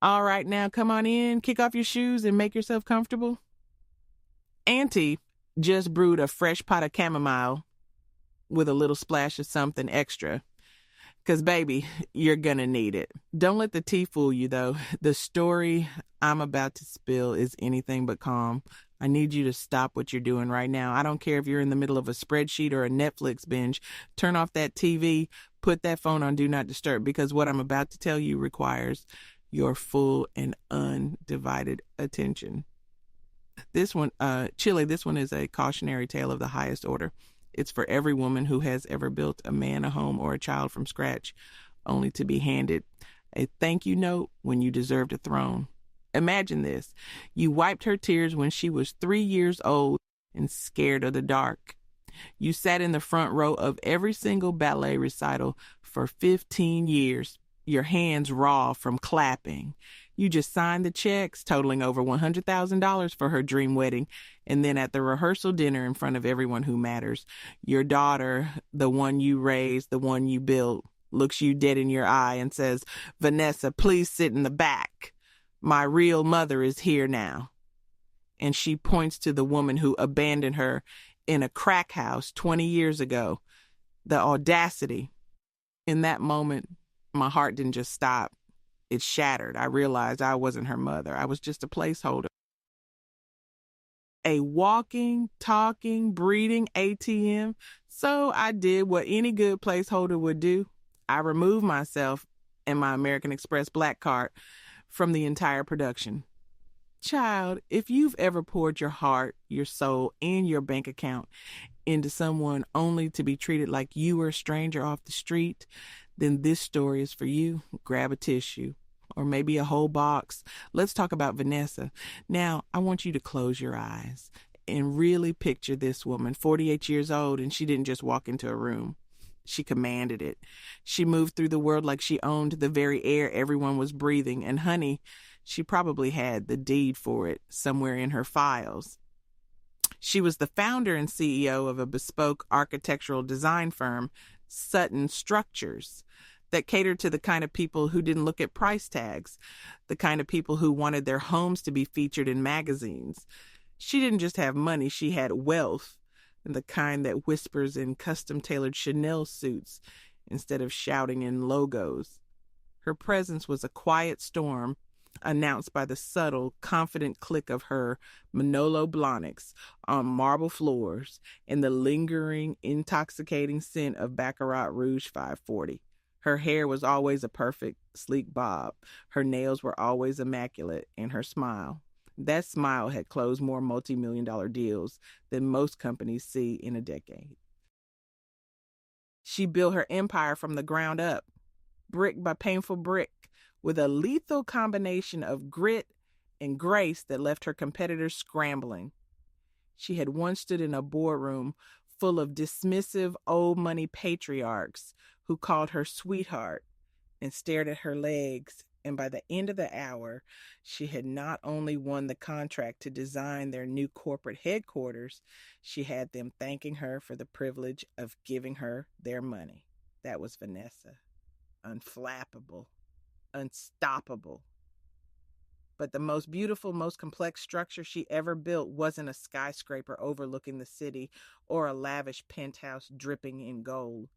All right, now come on in, kick off your shoes, and make yourself comfortable. Auntie just brewed a fresh pot of chamomile with a little splash of something extra. Because, baby, you're going to need it. Don't let the tea fool you, though. The story I'm about to spill is anything but calm. I need you to stop what you're doing right now. I don't care if you're in the middle of a spreadsheet or a Netflix binge. Turn off that TV, put that phone on Do Not Disturb, because what I'm about to tell you requires your full and undivided attention. Chile, this one is a cautionary tale of the highest order. It's for every woman who has ever built a man a home or a child from scratch, only to be handed a thank you note when you deserved a throne. Imagine this. You wiped her tears when she was 3 years old and scared of the dark. You sat in the front row of every single ballet recital for 15 years, your hands raw from clapping. You just signed the checks totaling over $100,000 for her dream wedding. And then at the rehearsal dinner in front of everyone who matters, your daughter, the one you raised, the one you built, looks you dead in your eye and says, "Vanessa, please sit in the back. My real mother is here now." And she points to the woman who abandoned her in a crack house 20 years ago. The audacity. In that moment, my heart didn't just stop. It shattered. I realized I wasn't her mother. I was just a placeholder. A walking, talking, breeding ATM. So I did what any good placeholder would do. I removed myself and my American Express black card from the entire production. Child, if you've ever poured your heart, your soul, and your bank account into someone only to be treated like you were a stranger off the street, then this story is for you. Grab a tissue or maybe a whole box. Let's talk about Vanessa. Now, I want you to close your eyes and really picture this woman, 48 years old, and she didn't just walk into a room. She commanded it. She moved through the world like she owned the very air everyone was breathing. And honey, she probably had the deed for it somewhere in her files. She was the founder and CEO of a bespoke architectural design firm, Sutton Structures, that catered to the kind of people who didn't look at price tags, the kind of people who wanted their homes to be featured in magazines. She didn't just have money, she had wealth, and the kind that whispers in custom-tailored Chanel suits instead of shouting in logos. Her presence was a quiet storm, announced by the subtle, confident click of her Manolo Blahniks on marble floors and the lingering, intoxicating scent of Baccarat Rouge 540. Her hair was always a perfect, sleek bob. Her nails were always immaculate, and her smile. That smile had closed more multi-million-dollar deals than most companies see in a decade. She built her empire from the ground up, brick by painful brick, with a lethal combination of grit and grace that left her competitors scrambling. She had once stood in a boardroom full of dismissive old money patriarchs who called her sweetheart and stared at her legs. And by the end of the hour, she had not only won the contract to design their new corporate headquarters, she had them thanking her for the privilege of giving her their money. That was Vanessa. Unflappable, unstoppable. But the most beautiful, most complex structure she ever built wasn't a skyscraper overlooking the city or a lavish penthouse dripping in gold.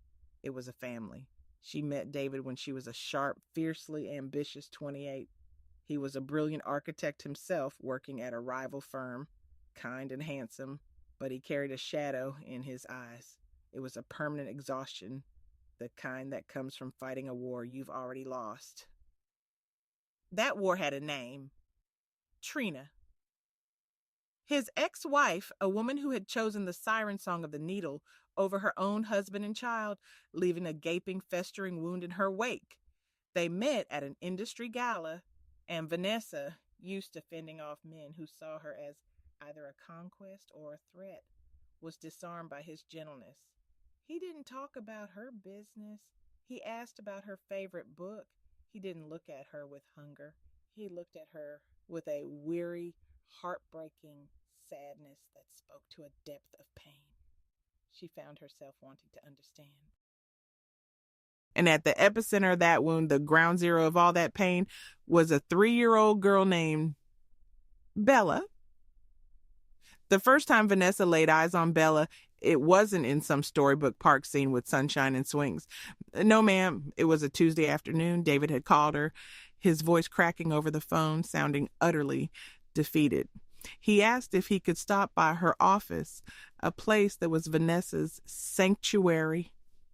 It was a family. She met David when she was a sharp, fiercely ambitious 28. He was a brilliant architect himself, working at a rival firm, kind and handsome, but he carried a shadow in his eyes. It was a permanent exhaustion, the kind that comes from fighting a war you've already lost. That war had a name: Trina. His ex-wife, a woman who had chosen the siren song of the needle over her own husband and child, leaving a gaping, festering wound in her wake. They met at an industry gala, and Vanessa, used to fending off men who saw her as either a conquest or a threat, was disarmed by his gentleness. He didn't talk about her business. He asked about her favorite book. He didn't look at her with hunger. He looked at her with a weary, heartbreaking sadness that spoke to a depth of pain. She found herself wanting to understand. And at the epicenter of that wound, the ground zero of all that pain, was a 3-year-old girl named Bella. The first time Vanessa laid eyes on Bella, it wasn't in some storybook park scene with sunshine and swings. No, ma'am. It was a Tuesday afternoon. David had called her, his voice cracking over the phone, sounding utterly defeated. He asked if he could stop by her office, a place that was Vanessa's sanctuary.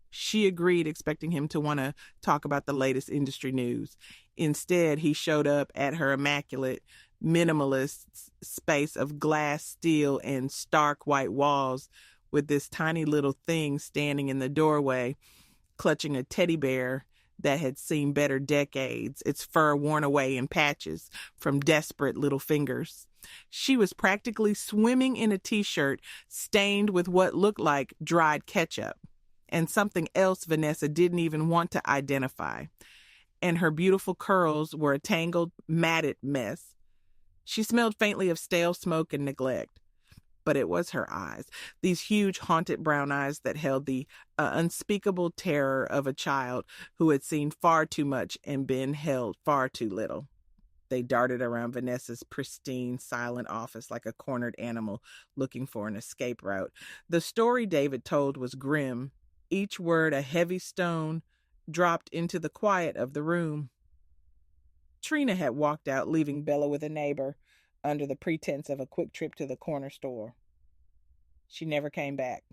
She agreed, expecting him to want to talk about the latest industry news. Instead, he showed up at her immaculate, minimalist space of glass, steel, and stark white walls, with this tiny little thing standing in the doorway, clutching a teddy bear that had seen better decades, its fur worn away in patches from desperate little fingers. She was practically swimming in a t-shirt stained with what looked like dried ketchup, and something else Vanessa didn't even want to identify. And her beautiful curls were a tangled, matted mess. She smelled faintly of stale smoke and neglect. But it was her eyes, these huge haunted brown eyes that held the unspeakable terror of a child who had seen far too much and been held far too little. They darted around Vanessa's pristine, silent office like a cornered animal looking for an escape route. The story David told was grim, each word a heavy stone dropped into the quiet of the room. Trina had walked out, leaving Bella with a neighbor, under the pretense of a quick trip to the corner store. She never came back.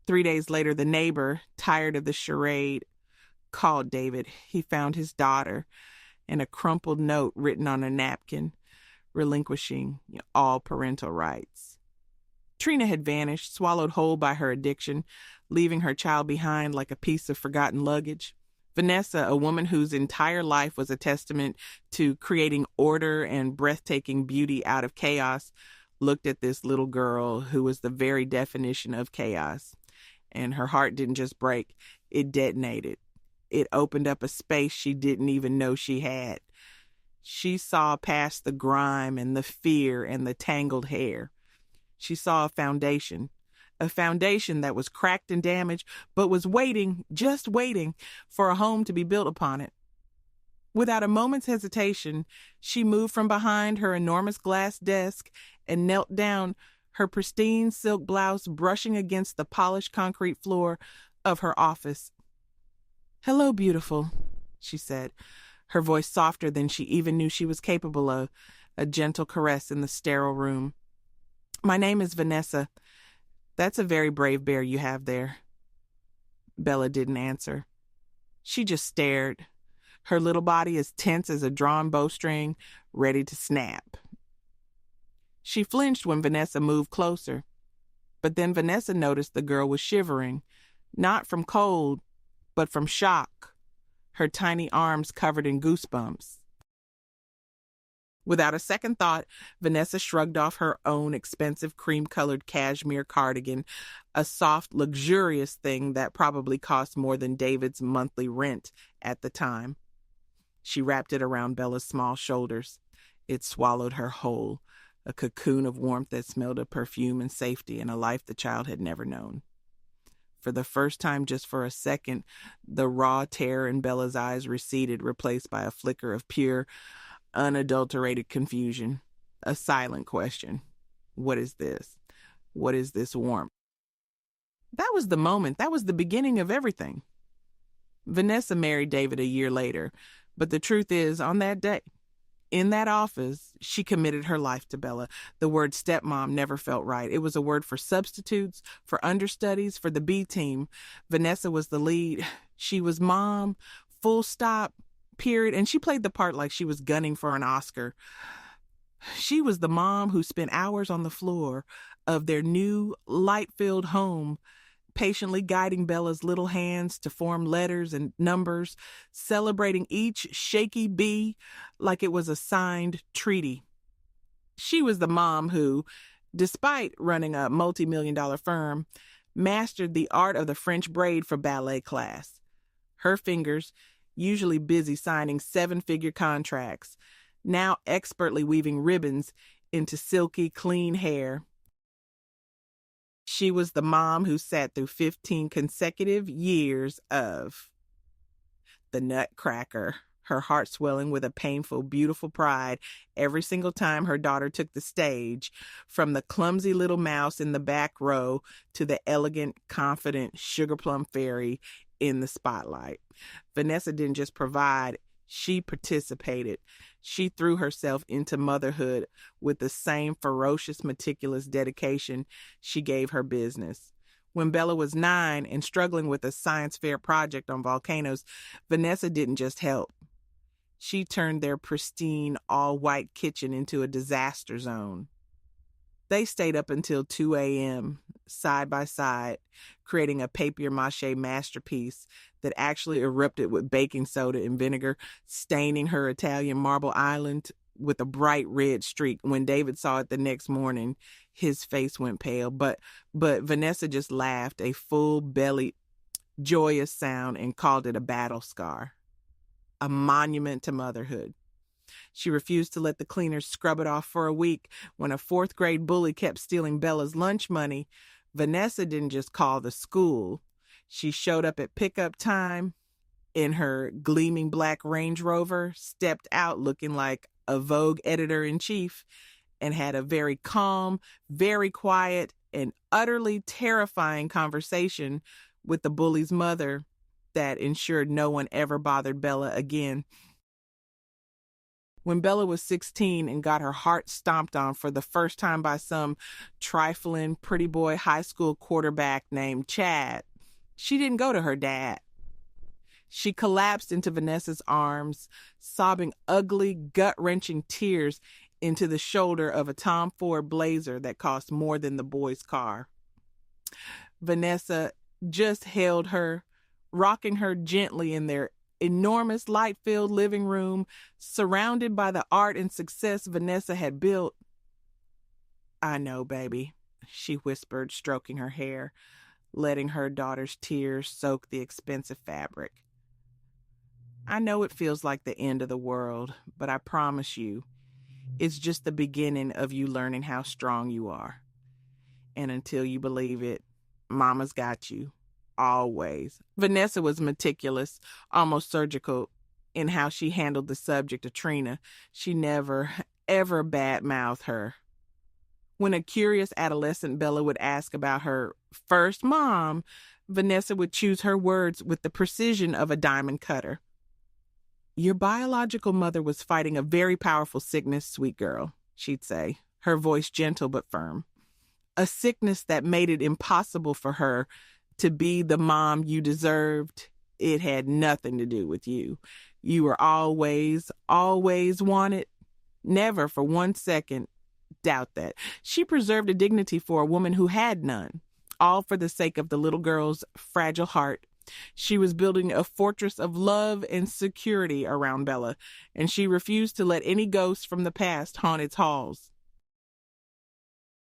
3 days later, the neighbor, tired of the charade, called David. He found his daughter and a crumpled note written on a napkin, relinquishing all parental rights. Trina had vanished, swallowed whole by her addiction, leaving her child behind like a piece of forgotten luggage. Vanessa, a woman whose entire life was a testament to creating order and breathtaking beauty out of chaos, looked at this little girl who was the very definition of chaos. And her heart didn't just break, it detonated. It opened up a space she didn't even know she had. She saw past the grime and the fear and the tangled hair. She saw a foundation that was cracked and damaged, but was waiting, just waiting, for a home to be built upon it. Without a moment's hesitation, she moved from behind her enormous glass desk and knelt down, her pristine silk blouse brushing against the polished concrete floor of her office. "Hello, beautiful," she said, her voice softer than she even knew she was capable of, a gentle caress in the sterile room. "My name is Vanessa. That's a very brave bear you have there." Bella didn't answer. She just stared, her little body as tense as a drawn bowstring, ready to snap. She flinched when Vanessa moved closer, but then Vanessa noticed the girl was shivering, not from cold, but from shock, her tiny arms covered in goosebumps. Without a second thought, Vanessa shrugged off her own expensive cream-colored cashmere cardigan, a soft, luxurious thing that probably cost more than David's monthly rent at the time. She wrapped it around Bella's small shoulders. It swallowed her whole, a cocoon of warmth that smelled of perfume and safety and a life the child had never known. For the first time, just for a second, the raw terror in Bella's eyes receded, replaced by a flicker of pure, unadulterated confusion. A silent question. What is this? What is this warmth? That was the moment. That was the beginning of everything. Vanessa married David a year later, but the truth is, on that day, in that office, she committed her life to Bella. The word stepmom never felt right. It was a word for substitutes, for understudies, for the B team. Vanessa was the lead. She was mom, full stop, period. And she played the part like she was gunning for an Oscar. She was the mom who spent hours on the floor of their new light-filled home, patiently guiding Bella's little hands to form letters and numbers, celebrating each shaky B like it was a signed treaty. She was the mom who, despite running a multi-million-dollar firm, mastered the art of the French braid for ballet class. Her fingers, usually busy signing 7-figure contracts, now expertly weaving ribbons into silky, clean hair. She was the mom who sat through 15 consecutive years of The Nutcracker, her heart swelling with a painful, beautiful pride every single time her daughter took the stage, from the clumsy little mouse in the back row to the elegant, confident sugar plum fairy in the spotlight. Vanessa didn't just provide, she participated. She threw herself into motherhood with the same ferocious, meticulous dedication she gave her business. When Bella was 9 and struggling with a science fair project on volcanoes, Vanessa didn't just help. She turned their pristine, all-white kitchen into a disaster zone. They stayed up until 2 a.m., side by side, creating a papier-mâché masterpiece that actually erupted with baking soda and vinegar, staining her Italian marble island with a bright red streak. When David saw it the next morning, his face went pale, but Vanessa just laughed, a full-bellied, joyous sound, and called it a battle scar, a monument to motherhood. She refused to let the cleaners scrub it off for a week. When a 4th grade bully kept stealing Bella's lunch money, Vanessa didn't just call the school. She showed up at pickup time in her gleaming black Range Rover, stepped out looking like a Vogue editor-in-chief, and had a very calm, very quiet, and utterly terrifying conversation with the bully's mother that ensured no one ever bothered Bella again. When Bella was 16 and got her heart stomped on for the first time by some trifling, pretty boy high school quarterback named Chad, she didn't go to her dad. She collapsed into Vanessa's arms, sobbing ugly, gut-wrenching tears into the shoulder of a Tom Ford Blazer that cost more than the boy's car. Vanessa just held her, rocking her gently in their enormous light-filled living room, surrounded by the art and success Vanessa had built. "I know, baby," she whispered, stroking her hair, letting her daughter's tears soak the expensive fabric. "I know it feels like the end of the world, but I promise you, it's just the beginning of you learning how strong you are. And until you believe it, Mama's got you. Always." Vanessa was meticulous, almost surgical, in how she handled the subject of Trina. She never, ever badmouthed her. When a curious adolescent Bella would ask about her first mom, Vanessa would choose her words with the precision of a diamond cutter. "Your biological mother was fighting a very powerful sickness, sweet girl," she'd say, her voice gentle but firm. "A sickness that made it impossible for her to be the mom you deserved. It had nothing to do with you. You were always, always wanted. Never for 1 second doubt that. She preserved a dignity for a woman who had none, all for the sake of the little girl's fragile heart. She was building a fortress of love and security around Bella, and she refused to let any ghosts from the past haunt its halls."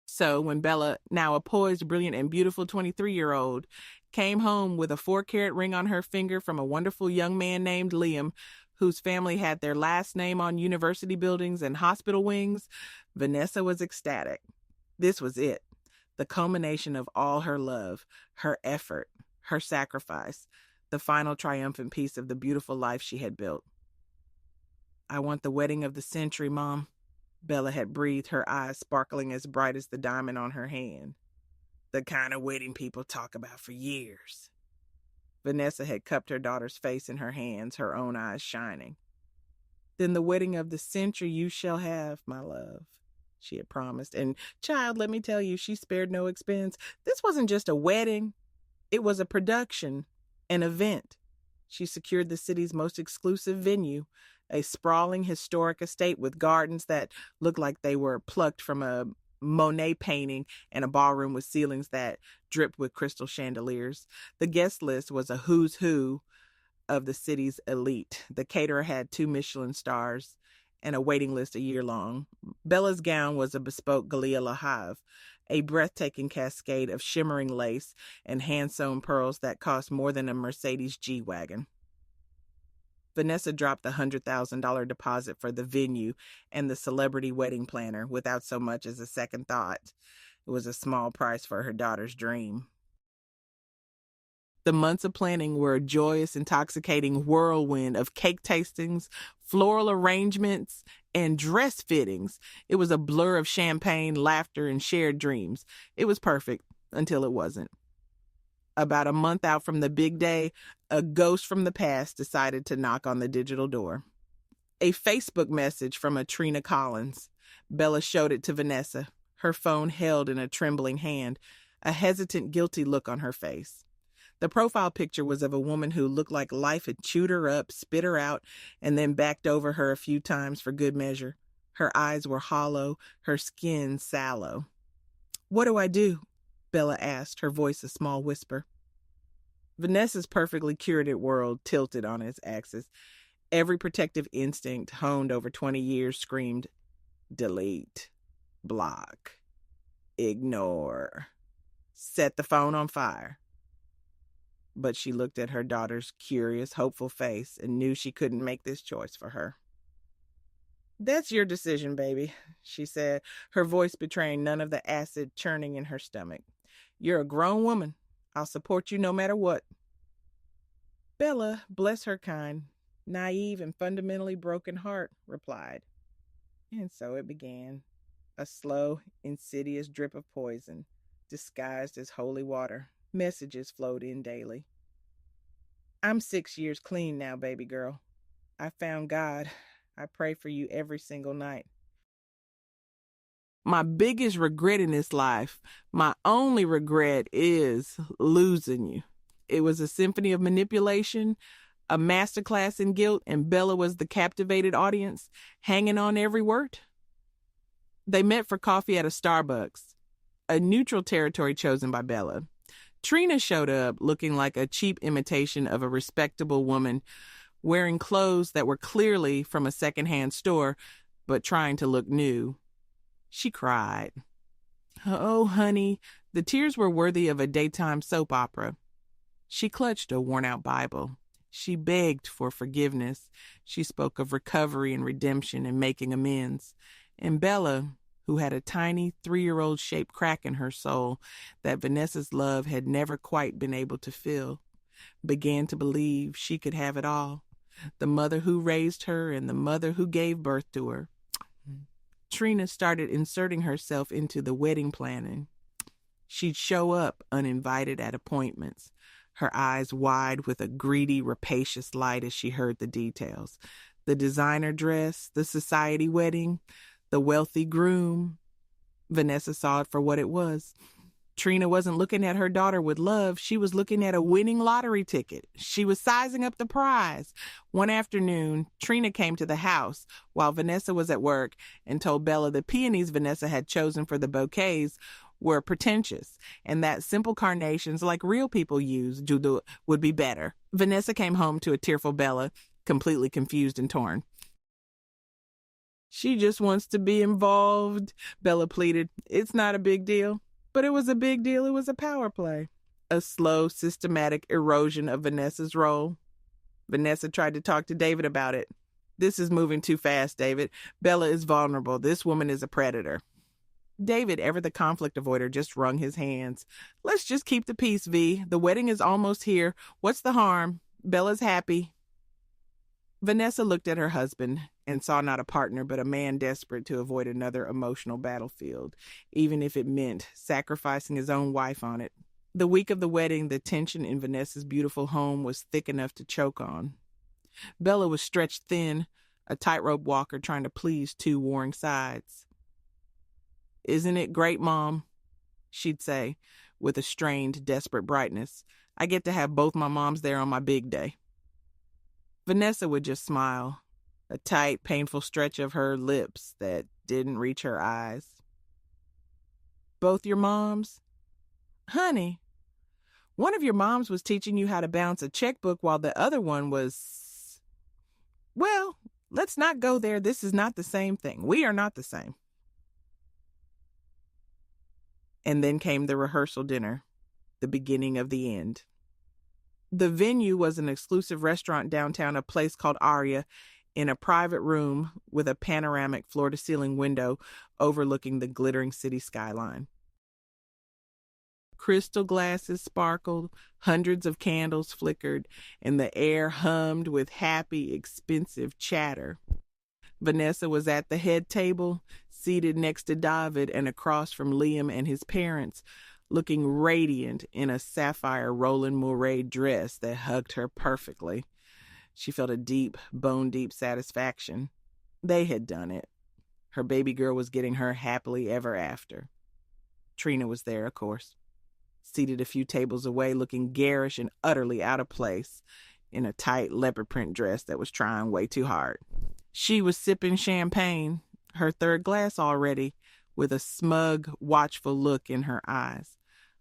So when Bella, now a poised, brilliant, and beautiful 23-year-old, came home with a 4-carat ring on her finger from a wonderful young man named Liam, whose family had their last name on university buildings and hospital wings, Vanessa was ecstatic. This was it, the culmination of all her love, her effort, her sacrifice, the final triumphant piece of the beautiful life she had built. "I want the wedding of the century, Mom," Bella had breathed, her eyes sparkling as bright as the diamond on her hand. "The kind of wedding people talk about for years." Vanessa had cupped her daughter's face in her hands, her own eyes shining. "Then the wedding of the century you shall have, my love," she had promised. And, child, let me tell you, she spared no expense. This wasn't just a wedding. It was a production, an event. She secured the city's most exclusive venue, a sprawling historic estate with gardens that looked like they were plucked from a Monet painting and a ballroom with ceilings that dripped with crystal chandeliers. The guest list was a who's who of the city's elite. The caterer had 2 Michelin stars and a waiting list a year long. Bella's gown was a bespoke Galia Le Havre, a breathtaking cascade of shimmering lace and hand-sewn pearls that cost more than a Mercedes G-Wagon. Vanessa dropped the $100,000 deposit for the venue and the celebrity wedding planner without so much as a second thought. It was a small price for her daughter's dream. The months of planning were a joyous, intoxicating whirlwind of cake tastings, floral arrangements, and dress fittings. It was a blur of champagne, laughter, and shared dreams. It was perfect until it wasn't. About a month out from the big day, a ghost from the past decided to knock on the digital door. A Facebook message from a Trina Collins. Bella showed it to Vanessa, her phone held in a trembling hand, a hesitant, guilty look on her face. The profile picture was of a woman who looked like life had chewed her up, spit her out, and then backed over her a few times for good measure. Her eyes were hollow, her skin sallow. "What do I do?" Bella asked, her voice a small whisper. Vanessa's perfectly curated world tilted on its axis. Every protective instinct, honed over 20 years, screamed, delete, block, ignore, set the phone on fire. But she looked at her daughter's curious, hopeful face and knew she couldn't make this choice for her. "That's your decision, baby," she said, her voice betraying none of the acid churning in her stomach. "You're a grown woman. I'll support you no matter what." Bella, bless her kind, naive and fundamentally broken heart, replied. And so it began, a slow, insidious drip of poison, disguised as holy water. Messages flowed in daily. "I'm 6 years clean now, baby girl. I found God. I pray for you every single night. My biggest regret in this life, my only regret, is losing you." It was a symphony of manipulation, a masterclass in guilt, and Bella was the captivated audience, hanging on every word. They met for coffee at a Starbucks, a neutral territory chosen by Bella. Trina showed up looking like a cheap imitation of a respectable woman, wearing clothes that were clearly from a secondhand store, but trying to look new. She cried. Oh, honey, the tears were worthy of a daytime soap opera. She clutched a worn-out Bible. She begged for forgiveness. She spoke of recovery and redemption and making amends. And Bella, who had a tiny 3-year-old shaped crack in her soul that Vanessa's love had never quite been able to fill, began to believe she could have it all. The mother who raised her and the mother who gave birth to her. Trina started inserting herself into the wedding planning. She'd show up uninvited at appointments, her eyes wide with a greedy, rapacious light as she heard the details. The designer dress, the society wedding, the wealthy groom. Vanessa saw it for what it was. Trina wasn't looking at her daughter with love. She was looking at a winning lottery ticket. She was sizing up the prize. One afternoon, Trina came to the house while Vanessa was at work and told Bella the peonies Vanessa had chosen for the bouquets were pretentious and that simple carnations like real people use would be better. Vanessa came home to a tearful Bella, completely confused and torn. "She just wants to be involved," Bella pleaded. "It's not a big deal." But it was a big deal. It was a power play. A slow, systematic erosion of Vanessa's role. Vanessa tried to talk to David about it. "This is moving too fast, David. Bella is vulnerable. This woman is a predator." David, ever the conflict avoider, just wrung his hands. "Let's just keep the peace, V. The wedding is almost here. What's the harm? Bella's happy." Vanessa looked at her husband and saw not a partner but a man desperate to avoid another emotional battlefield, even if it meant sacrificing his own wife on it. The week of the wedding, the tension in Vanessa's beautiful home was thick enough to choke on. Bella was stretched thin, a tightrope walker trying to please two warring sides. "Isn't it great, Mom?" she'd say, with a strained, desperate brightness. "I get to have both my moms there on my big day." Vanessa would just smile, a tight, painful stretch of her lips that didn't reach her eyes. "Both your moms?" "Honey, one of your moms was teaching you how to balance a checkbook while the other one was... Well, let's not go there. This is not the same thing. We are not the same." And then came the rehearsal dinner, the beginning of the end. The venue was an exclusive restaurant downtown, a place called Aria, in a private room with a panoramic floor-to-ceiling window overlooking the glittering city skyline. Crystal glasses sparkled, hundreds of candles flickered, and the air hummed with happy, expensive chatter. Vanessa was at the head table, seated next to David and across from Liam and his parents, looking radiant in a sapphire Roland Mouret dress that hugged her perfectly. She felt a deep, bone-deep satisfaction. They had done it. Her baby girl was getting her happily ever after. Trina was there, of course, seated a few tables away, looking garish and utterly out of place in a tight leopard print dress that was trying way too hard. She was sipping champagne, her third glass already, with a smug, watchful look in her eyes,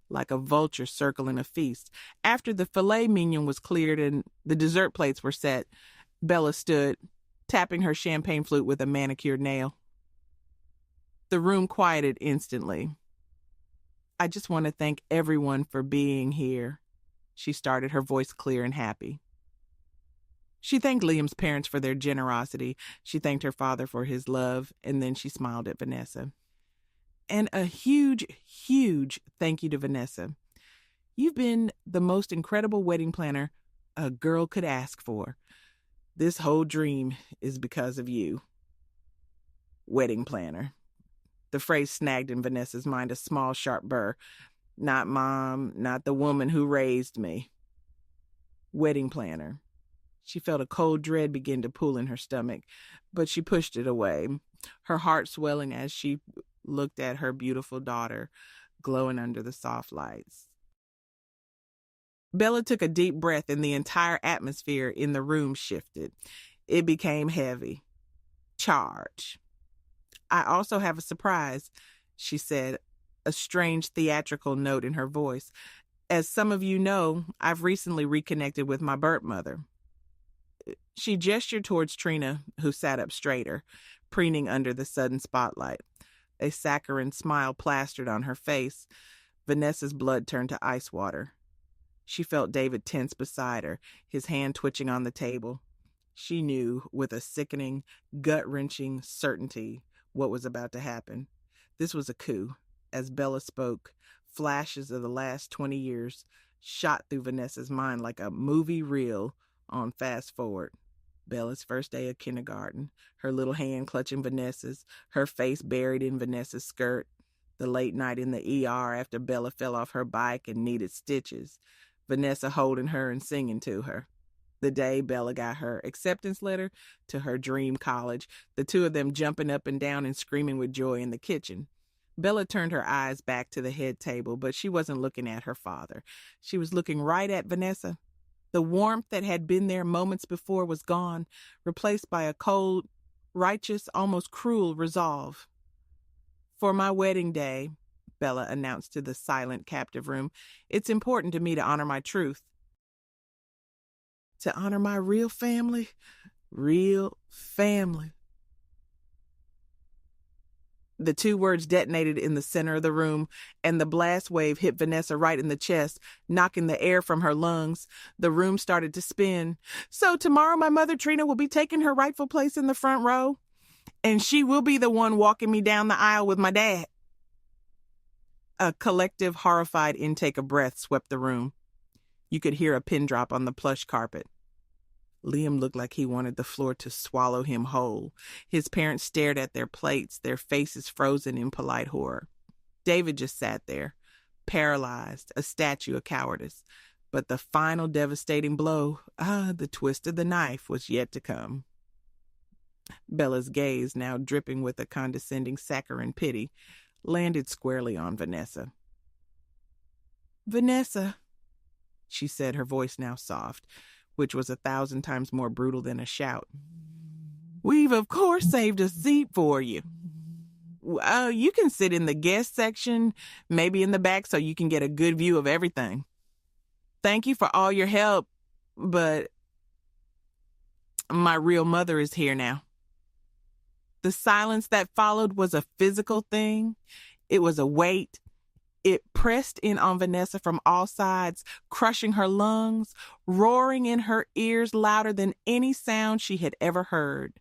like a vulture circling a feast. After the filet mignon was cleared and the dessert plates were set, Bella stood, tapping her champagne flute with a manicured nail. The room quieted instantly. "I just want to thank everyone for being here," she started, her voice clear and happy. She thanked Liam's parents for their generosity. She thanked her father for his love, and then she smiled at Vanessa. "And a huge, huge thank you to Vanessa. You've been the most incredible wedding planner a girl could ask for. This whole dream is because of you." Wedding planner. The phrase snagged in Vanessa's mind a small, sharp burr. Not mom, not the woman who raised me. Wedding planner. She felt a cold dread begin to pool in her stomach, but she pushed it away, her heart swelling as she looked at her beautiful daughter, glowing under the soft lights. Bella took a deep breath, and the entire atmosphere in the room shifted. It became heavy. Charge. "I also have a surprise," she said, a strange theatrical note in her voice. "As some of you know, I've recently reconnected with my birth mother." She gestured towards Trina, who sat up straighter, preening under the sudden spotlight. A saccharine smile plastered on her face. Vanessa's blood turned to ice water. She felt David tense beside her, his hand twitching on the table. She knew, with a sickening, gut-wrenching certainty, what was about to happen. This was a coup. As Bella spoke, flashes of the last 20 years shot through Vanessa's mind like a movie reel on fast forward. Bella's first day of kindergarten, her little hand clutching Vanessa's, her face buried in Vanessa's skirt, the late night in the ER after Bella fell off her bike and needed stitches, Vanessa holding her and singing to her. The day Bella got her acceptance letter to her dream college, the two of them jumping up and down and screaming with joy in the kitchen. Bella turned her eyes back to the head table, but she wasn't looking at her father. She was looking right at Vanessa. The warmth that had been there moments before was gone, replaced by a cold, righteous, almost cruel resolve. "For my wedding day," Bella announced to the silent captive room, "it's important to me to honor my truth. To honor my real family. Real family." The two words detonated in the center of the room, and the blast wave hit Vanessa right in the chest, knocking the air from her lungs. The room started to spin. "So tomorrow my mother Trina will be taking her rightful place in the front row, and she will be the one walking me down the aisle with my dad." A collective, horrified intake of breath swept the room. You could hear a pin drop on the plush carpet. Liam looked like he wanted the floor to swallow him whole. His parents stared at their plates, their faces frozen in polite horror. David just sat there, paralyzed, a statue of cowardice. But the final devastating blow, the twist of the knife, was yet to come. Bella's gaze, now dripping with a condescending saccharine pity, landed squarely on Vanessa. "Vanessa," she said, her voice now soft, which was 1,000 times more brutal than a shout. "We've, of course, saved a seat for you. You can sit in the guest section, maybe in the back, so you can get a good view of everything. Thank you for all your help, but my real mother is here now." The silence that followed was a physical thing. It was a weight. It pressed in on Vanessa from all sides, crushing her lungs, roaring in her ears louder than any sound she had ever heard.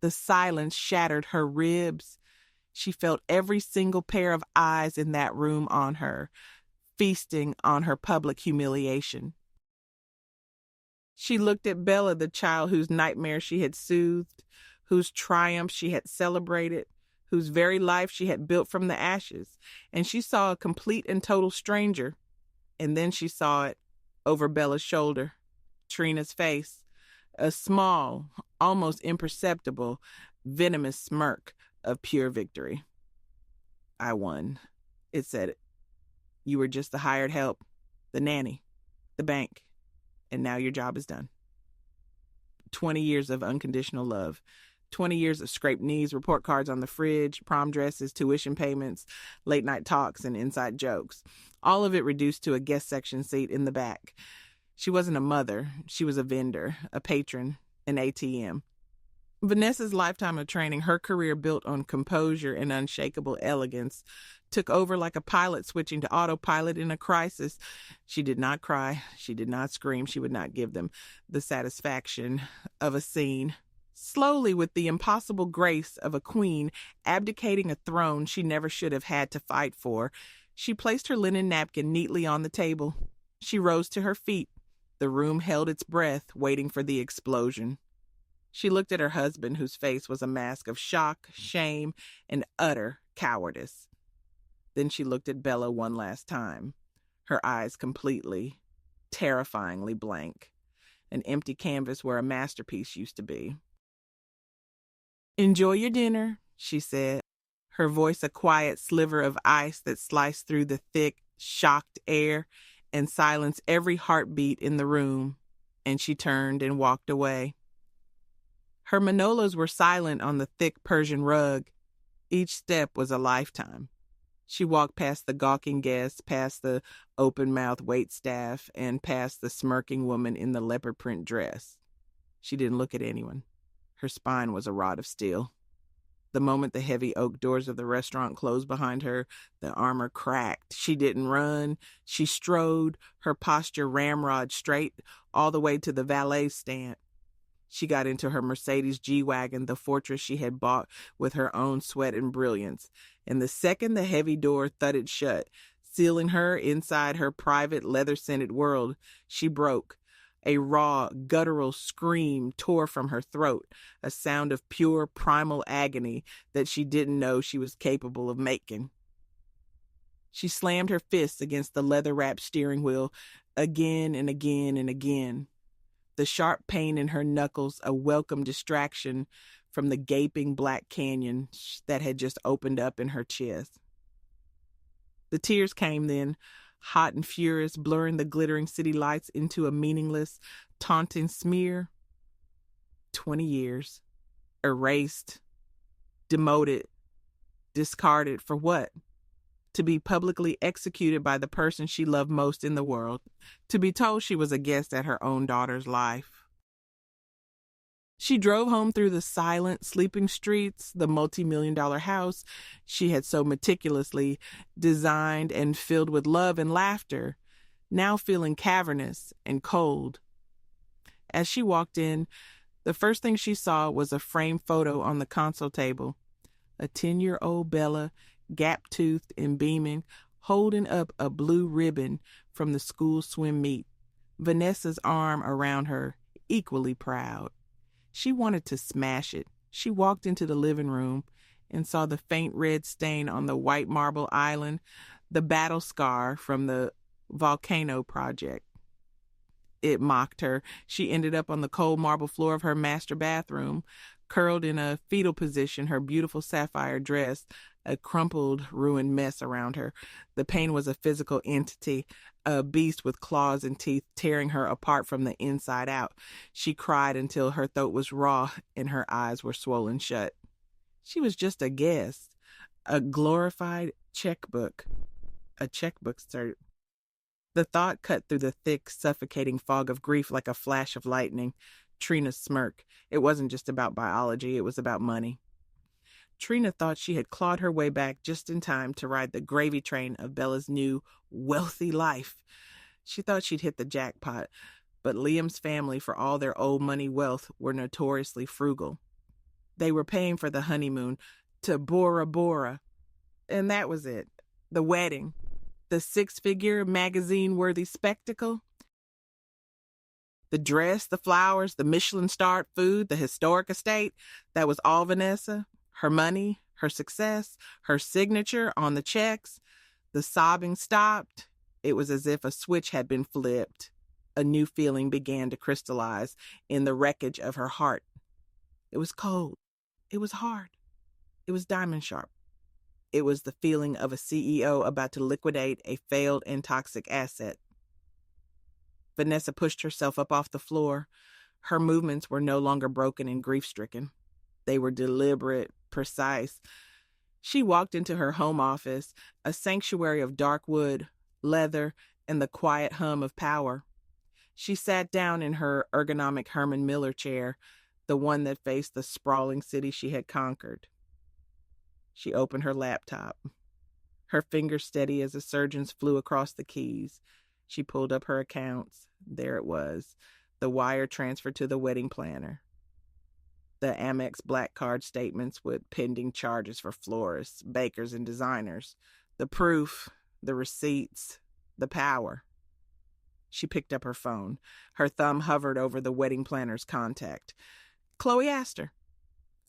The silence shattered her ribs. She felt every single pair of eyes in that room on her, feasting on her public humiliation. She looked at Bella, the child whose nightmare she had soothed, whose triumph she had celebrated, whose very life she had built from the ashes, and she saw a complete and total stranger. And then she saw it over Bella's shoulder, Trina's face, a small, almost imperceptible, venomous smirk of pure victory. "I won," it said. "You were just the hired help, the nanny, the bank, and now your job is done." 20 years of unconditional love. 20 years of scraped knees, report cards on the fridge, prom dresses, tuition payments, late night talks, and inside jokes. All of it reduced to a guest section seat in the back. She wasn't a mother. She was a vendor, a patron, an ATM. Vanessa's lifetime of training, her career built on composure and unshakable elegance, took over like a pilot switching to autopilot in a crisis. She did not cry. She did not scream. She would not give them the satisfaction of a scene. Slowly, with the impossible grace of a queen abdicating a throne she never should have had to fight for, she placed her linen napkin neatly on the table. She rose to her feet. The room held its breath, waiting for the explosion. She looked at her husband, whose face was a mask of shock, shame, and utter cowardice. Then she looked at Bella one last time, her eyes completely, terrifyingly blank, an empty canvas where a masterpiece used to be. "Enjoy your dinner," she said, her voice a quiet sliver of ice that sliced through the thick, shocked air and silenced every heartbeat in the room, and she turned and walked away. Her manolas were silent on the thick Persian rug. Each step was a lifetime. She walked past the gawking guests, past the open-mouthed waitstaff, and past the smirking woman in the leopard print dress. She didn't look at anyone. Her spine was a rod of steel. The moment the heavy oak doors of the restaurant closed behind her, the armor cracked. She didn't run. She strode, her posture ramrod straight, all the way to the valet stand. She got into her Mercedes G-Wagon, the fortress she had bought with her own sweat and brilliance. And the second the heavy door thudded shut, sealing her inside her private leather-scented world, she broke. A raw, guttural scream tore from her throat, a sound of pure, primal agony that she didn't know she was capable of making. She slammed her fists against the leather-wrapped steering wheel again and again and again. The sharp pain in her knuckles a welcome distraction from the gaping black canyon that had just opened up in her chest. The tears came then, hot and furious, blurring the glittering city lights into a meaningless, taunting smear. 20 years. Erased. Demoted. Discarded for what? To be publicly executed by the person she loved most in the world. To be told she was a guest at her own daughter's life. She drove home through the silent, sleeping streets, the multi-million-dollar house she had so meticulously designed and filled with love and laughter, now feeling cavernous and cold. As she walked in, the first thing she saw was a framed photo on the console table. A 10-year-old Bella, gap-toothed and beaming, holding up a blue ribbon from the school swim meet, Vanessa's arm around her, equally proud. She wanted to smash it. She walked into the living room and saw the faint red stain on the white marble island, the battle scar from the volcano project. It mocked her. She ended up on the cold marble floor of her master bathroom, curled in a fetal position, her beautiful sapphire dress, a crumpled, ruined mess around her. The pain was a physical entity, a beast with claws and teeth tearing her apart from the inside out. She cried until her throat was raw and her eyes were swollen shut. She was just a guest, a glorified checkbook, a checkbook cert. The thought cut through the thick, suffocating fog of grief like a flash of lightning. Trina smirked. It wasn't just about biology, it was about money. Trina thought she had clawed her way back just in time to ride the gravy train of Bella's new, wealthy life. She thought she'd hit the jackpot, but Liam's family, for all their old money wealth, were notoriously frugal. They were paying for the honeymoon to Bora Bora, and that was it. The wedding. The six-figure magazine-worthy spectacle? The dress, the flowers, the Michelin-starred food, the historic estate, that was all Vanessa. Her money, her success, her signature on the checks. The sobbing stopped. It was as if a switch had been flipped. A new feeling began to crystallize in the wreckage of her heart. It was cold. It was hard. It was diamond sharp. It was the feeling of a CEO about to liquidate a failed and toxic asset. Vanessa pushed herself up off the floor. Her movements were no longer broken and grief-stricken. They were deliberate, precise. She walked into her home office, a sanctuary of dark wood, leather, and the quiet hum of power. She sat down in her ergonomic Herman Miller chair, the one that faced the sprawling city she had conquered. She opened her laptop. Her fingers steady as a surgeon's flew across the keys. She pulled up her accounts. There it was, the wire transfer to the wedding planner. The Amex Black Card statements with pending charges for florists, bakers, and designers. The proof, the receipts, the power. She picked up her phone. Her thumb hovered over the wedding planner's contact. Chloe Astor.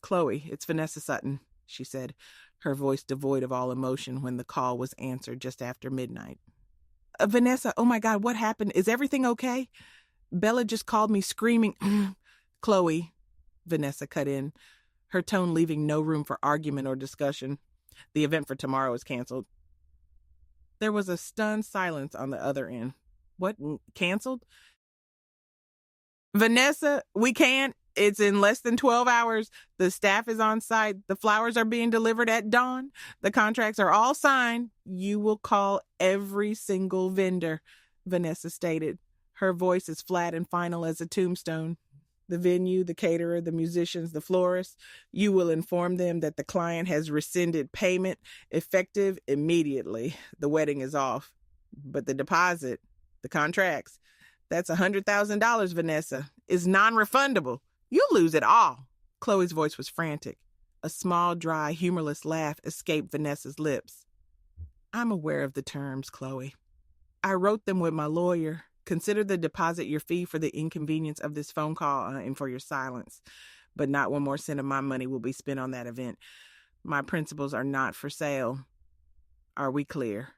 Chloe, it's Vanessa Sutton, she said, her voice devoid of all emotion when the call was answered just after midnight. Vanessa, oh my God, what happened? Is everything okay? Bella just called me screaming. Chloe, Vanessa cut in, her tone leaving no room for argument or discussion. The event for tomorrow is canceled. There was a stunned silence on the other end. What, canceled? Vanessa, we can't. It's in less than 12 hours. The staff is on site. The flowers are being delivered at dawn. The contracts are all signed. You will call every single vendor, Vanessa stated. Her voice as flat and final as a tombstone. The venue, the caterer, the musicians, the florists. You will inform them that the client has rescinded payment, effective immediately. The wedding is off. But the deposit, the contracts, that's $100,000, Vanessa, is non-refundable. You'll lose it all. Chloe's voice was frantic. A small, dry, humorless laugh escaped Vanessa's lips. I'm aware of the terms, Chloe. I wrote them with my lawyer. Consider the deposit your fee for the inconvenience of this phone call and for your silence. But not one more cent of my money will be spent on that event. My principles are not for sale. Are we clear?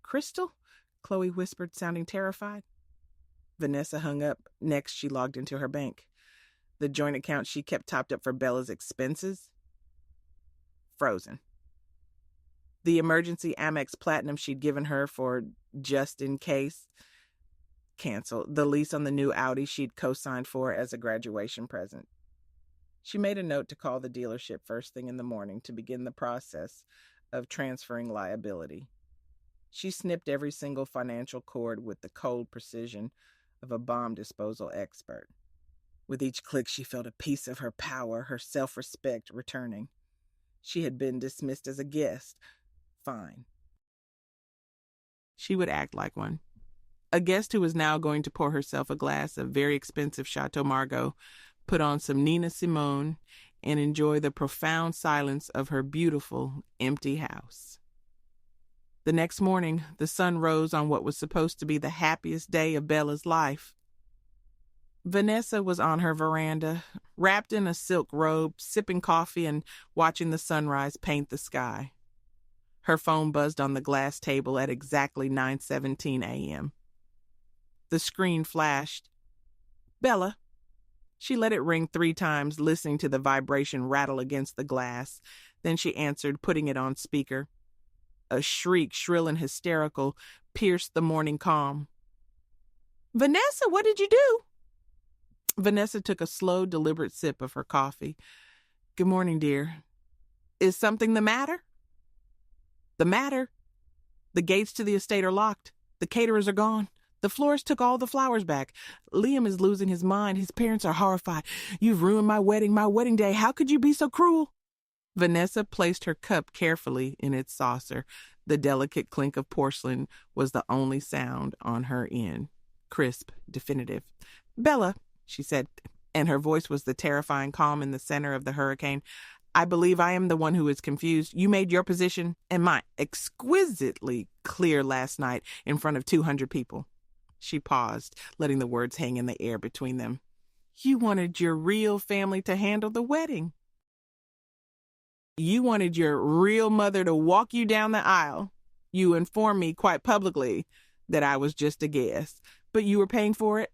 Crystal? Chloe whispered, sounding terrified. Vanessa hung up. Next, she logged into her bank. The joint account she kept topped up for Bella's expenses? Frozen. The emergency Amex Platinum she'd given her for just in case? Canceled. The lease on the new Audi she'd co-signed for as a graduation present. She made a note to call the dealership first thing in the morning to begin the process of transferring liability. She snipped every single financial cord with the cold precision of a bomb disposal expert. With each click, she felt a piece of her power, her self-respect returning. She had been dismissed as a guest. Fine. She would act like one. A guest who was now going to pour herself a glass of very expensive Chateau Margaux, put on some Nina Simone, and enjoy the profound silence of her beautiful, empty house. The next morning, the sun rose on what was supposed to be the happiest day of Bella's life. Vanessa was on her veranda, wrapped in a silk robe, sipping coffee and watching the sunrise paint the sky. Her phone buzzed on the glass table at exactly 9:17 a.m. The screen flashed. Bella. She let it ring 3 times, listening to the vibration rattle against the glass. Then she answered, putting it on speaker. A shriek, shrill and hysterical, pierced the morning calm. Vanessa, what did you do? Vanessa took a slow, deliberate sip of her coffee. Good morning, dear. Is something the matter? The matter? The gates to the estate are locked. The caterers are gone. The florist took all the flowers back. Liam is losing his mind. His parents are horrified. You've ruined my wedding day. How could you be so cruel? Vanessa placed her cup carefully in its saucer. The delicate clink of porcelain was the only sound on her end. Crisp, definitive. Bella, she said, and her voice was the terrifying calm in the center of the hurricane. I believe I am the one who is confused. You made your position and mine exquisitely clear last night in front of 200 people. She paused, letting the words hang in the air between them. You wanted your real family to handle the wedding. You wanted your real mother to walk you down the aisle. You informed me quite publicly that I was just a guest, but you were paying for it?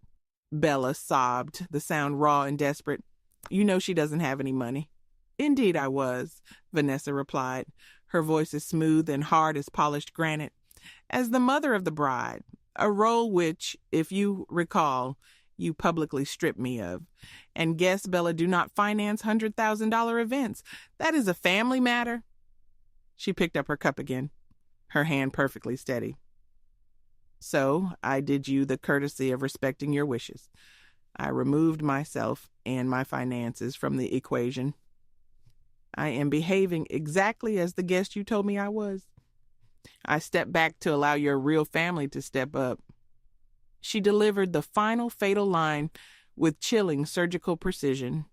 Bella sobbed, the sound raw and desperate. You know she doesn't have any money. Indeed I was, Vanessa replied, her voice as smooth and hard as polished granite. As the mother of the bride, a role which, if you recall, you publicly stripped me of. And guests, Bella, do not finance $100,000 events. That is a family matter. She picked up her cup again, her hand perfectly steady. So I did you the courtesy of respecting your wishes. I removed myself and my finances from the equation. I am behaving exactly as the guest you told me I was. I stepped back to allow your real family to step up. She delivered the final fatal line with chilling surgical precision.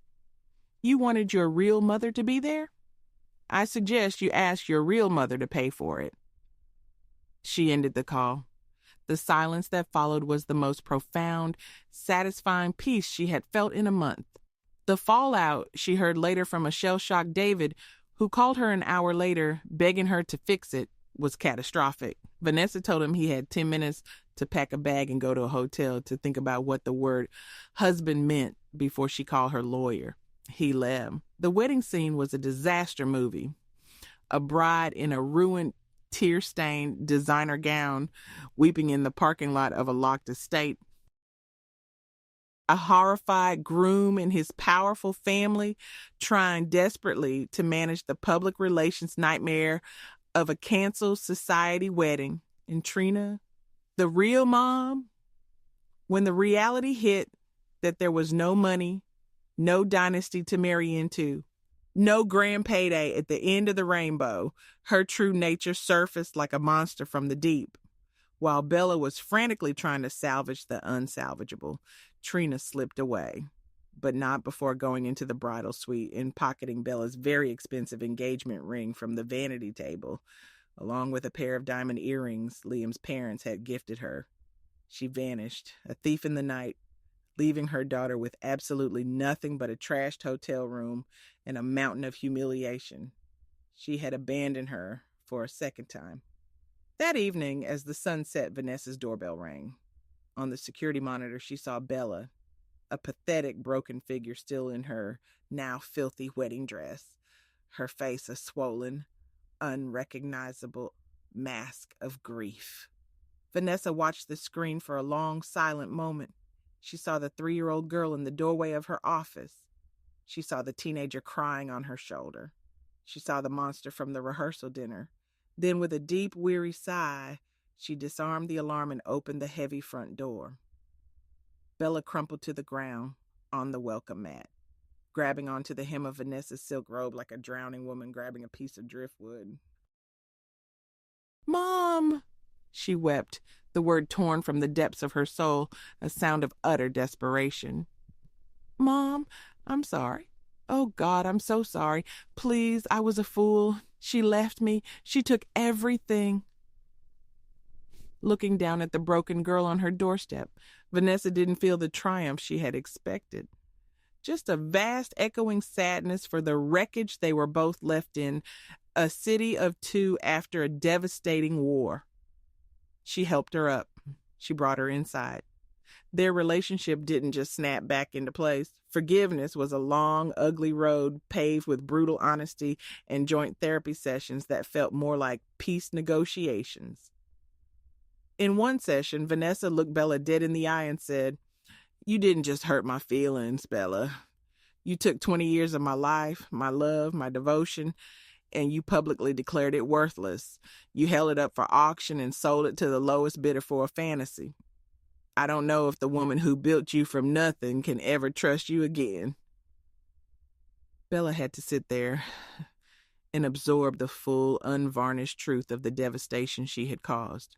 You wanted your real mother to be there? I suggest you ask your real mother to pay for it. She ended the call. The silence that followed was the most profound, satisfying peace she had felt in a month. The fallout she heard later from a shell-shocked David, who called her an hour later, begging her to fix it, was catastrophic. Vanessa told him he had 10 minutes to pack a bag and go to a hotel to think about what the word husband meant before she called her lawyer. He left. The wedding scene was a disaster movie. A bride in a ruined, tear-stained designer gown, weeping in the parking lot of a locked estate. A horrified groom and his powerful family trying desperately to manage the public relations nightmare of a canceled society wedding. And Trina, the real mom, when the reality hit that there was no money, no dynasty to marry into, no grand payday at the end of the rainbow, her true nature surfaced like a monster from the deep. While Bella was frantically trying to salvage the unsalvageable, Trina slipped away, but not before going into the bridal suite and pocketing Bella's very expensive engagement ring from the vanity table, along with a pair of diamond earrings Liam's parents had gifted her. She vanished, a thief in the night, leaving her daughter with absolutely nothing but a trashed hotel room and a mountain of humiliation. She had abandoned her for a second time. That evening, as the sun set, Vanessa's doorbell rang. On the security monitor, she saw Bella, a pathetic, broken figure still in her now filthy wedding dress, her face a swollen, unrecognizable mask of grief. Vanessa watched the screen for a long, silent moment. She saw the 3-year-old girl in the doorway of her office. She saw the teenager crying on her shoulder. She saw the monster from the rehearsal dinner. Then, with a deep, weary sigh, she disarmed the alarm and opened the heavy front door. Bella crumpled to the ground on the welcome mat, grabbing onto the hem of Vanessa's silk robe like a drowning woman grabbing a piece of driftwood. "Mom!" she wept, the word torn from the depths of her soul, a sound of utter desperation. "Mom, I'm sorry. Oh, God, I'm so sorry. Please, I was a fool. She left me. She took everything." Looking down at the broken girl on her doorstep, Vanessa didn't feel the triumph she had expected. Just a vast echoing sadness for the wreckage they were both left in, a city of two after a devastating war. She helped her up. She brought her inside. Their relationship didn't just snap back into place. Forgiveness was a long, ugly road paved with brutal honesty and joint therapy sessions that felt more like peace negotiations. In one session, Vanessa looked Bella dead in the eye and said, "You didn't just hurt my feelings, Bella. You took 20 years of my life, my love, my devotion, and you publicly declared it worthless. You held it up for auction and sold it to the lowest bidder for a fantasy. I don't know if the woman who built you from nothing can ever trust you again." Bella had to sit there and absorb the full, unvarnished truth of the devastation she had caused.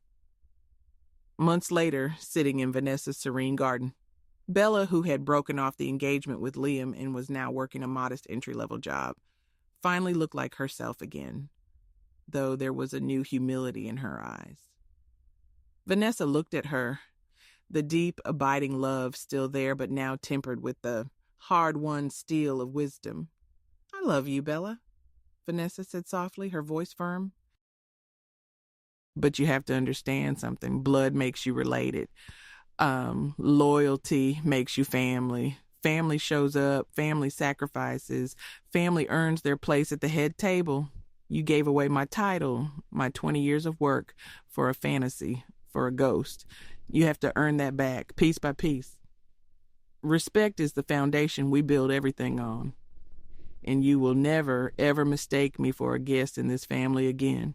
Months later, sitting in Vanessa's serene garden, Bella, who had broken off the engagement with Liam and was now working a modest entry-level job, finally looked like herself again, though there was a new humility in her eyes. Vanessa looked at her, the deep, abiding love still there, but now tempered with the hard-won steel of wisdom. "I love you, Bella," Vanessa said softly, her voice firm. "But you have to understand something. Blood makes you related. Loyalty makes you family. Family shows up, family sacrifices, family earns their place at the head table. You gave away my title, my 20 years of work, for a fantasy, for a ghost. You have to earn that back, piece by piece. Respect is the foundation we build everything on. And you will never, ever mistake me for a guest in this family again.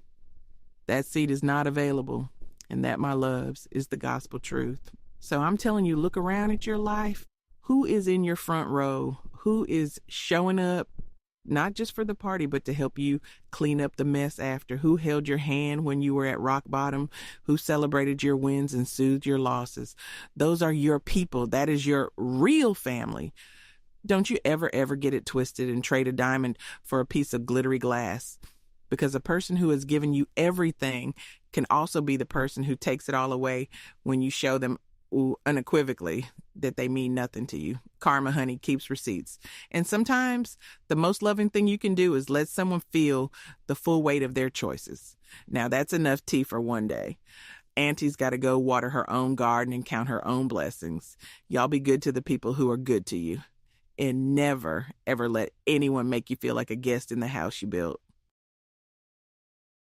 That seat is not available, and that, my loves, is the gospel truth. So I'm telling you, look around at your life. Who is in your front row? Who is showing up, not just for the party, but to help you clean up the mess after? Who held your hand when you were at rock bottom? Who celebrated your wins and soothed your losses? Those are your people. That is your real family. Don't you ever get it twisted and trade a diamond for a piece of glittery glass. Because a person who has given you everything can also be the person who takes it all away when you show them unequivocally that they mean nothing to you. Karma, honey, keeps receipts. And sometimes the most loving thing you can do is let someone feel the full weight of their choices. Now, that's enough tea for one day. Auntie's got to go water her own garden and count her own blessings. Y'all be good to the people who are good to you. And never, ever let anyone make you feel like a guest in the house you built.